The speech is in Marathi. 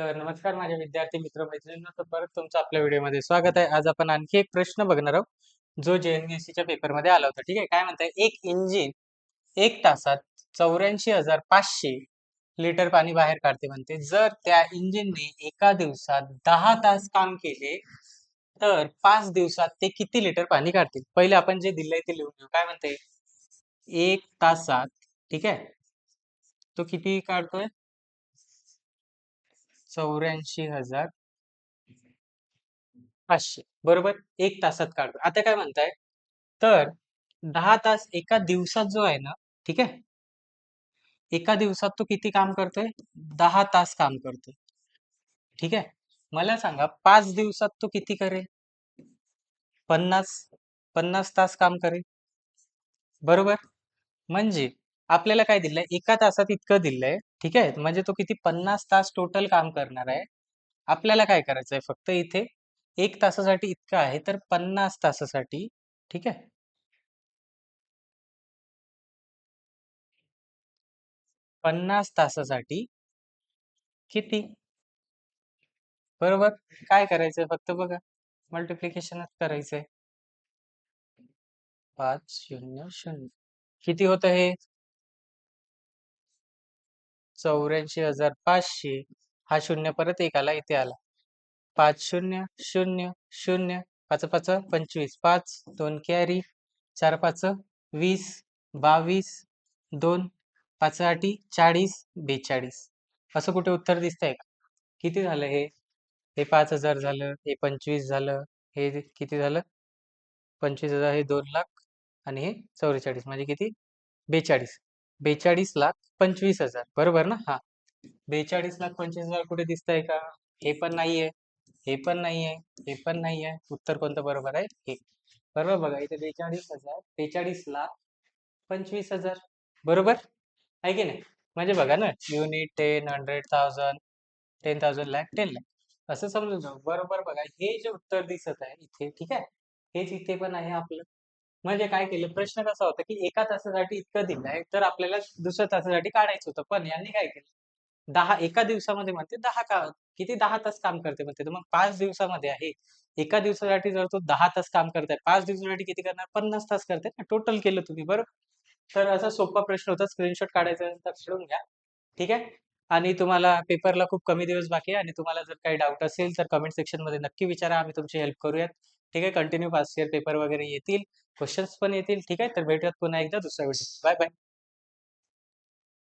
तर नमस्कार माझ्या विद्यार्थी मित्र मैत्रिणींनो, तर परत तुमचं आपल्या व्हिडिओमध्ये स्वागत आहे. आज आपण आणखी एक प्रश्न बघणार आहोत जो JNPSCच्या पेपरमध्ये आला होता. ठीक आहे, काय म्हणताय, एक इंजिन 1 तासात 84,500 लिटर पाणी बाहेर काढते म्हणते. जर त्या इंजिनने एका दिवसात 10 तास काम केले तर 5 दिवसात ते किती लिटर पाणी काढतील? पहिले आपण जे दिलंय ते लिहून घेऊ. काय म्हणते, 1 तासात, ठीक आहे, तो किती काढतोय? 84,500 बरोबर, 1 तासात काढतो. आता काय म्हणताय, तर 10 तास एका दिवसात जो आहे ना, ठीक आहे, एका दिवसात तो किती काम करतोय? 10 तास काम करतोय. ठीक आहे, मला सांगा 5 दिवसात तो किती करेल? 50 50 तास काम करेल. बरोबर, म्हणजे आपल्याला काय दिलंय, एका तासात इतकं दिलंय. ठीक आहे, म्हणजे तो किती 50 तास टोटल काम करणार आहे. आपल्याला काय करायचंय, फक्त इथे 1 तासासाठी इतकं आहे, तर 50 तासासाठी, ठीक आहे, 50 तासासाठी किती? बरोबर, काय करायचंय, फक्त बघा, मल्टिप्लिकेशनच करायचंय. 500 किती होतं हे? 84,500. हा शून्य परत एक आला, इथे आला. 5 0 0 0, 5 5 25, 5 2 कॅरी, 4 5 20, 22, 2 5 8 40, 42. असं कुठे उत्तर दिसतंय का? किती झालं हे? हे 5,000 झालं, हे 25 झालं, हे किती झालं? 25,000, हे 2 लाख, आणि हे 44, म्हणजे किती? 42. 42,25,000 बरोबर ना? हा, 42,25,000 कुठे दिसतंय का? हे पण नाहीये, हे पण नाहीये, हे पण नाहीये. उत्तर कोणतं बरोबर आहे? हे. बरोबर, बघा इथे 42,000, 42,25,000 बरोबर आहे की नाही? म्हणजे बघा ना, युनिट, 10, 100,000, 10,000, लाख, 10 लाख, असं समजून जाऊ. बरोबर, बघा हे जे उत्तर दिसत आहे इथे, ठीक आहे, हेच इथे पण आहे आपलं. म्हणजे काय केलं, प्रश्न कसा होता की एका तासासाठी इतकं दिलंय, तर आपल्याला दुसऱ्या तासासाठी काढायचं होतं. पण यांनी काय केलं, एका दिवसामध्ये म्हणते 10 तास काम करते म्हणते, तर मग 5 दिवसामध्ये आहे. एका दिवसासाठी जर तो 10 तास काम करताय, 5 दिवसासाठी किती करणार? 50 तास करते ना, टोटल केलं तुम्ही, बरोबर. तर असा सोपा प्रश्न होता, स्क्रीनशॉट काढायचा असेल तर काढून घ्या. ठीक आहे, आणि तुम्हाला पेपरला खूप कमी दिवस बाकी आहे, आणि तुम्हाला जर काही डाऊट असेल तर कमेंट सेक्शन मध्ये नक्की विचारा, आम्ही तुमची हेल्प करूयात. ठीक आहे, कंटिन्यू पास्ट इयर पेपर वगैरे येतील, क्वेश्चन्स पण येतील. ठीक आहे, तर भेटूयात पुन्हा एकदा दुसऱ्या व्हिडिओ. Bye bye.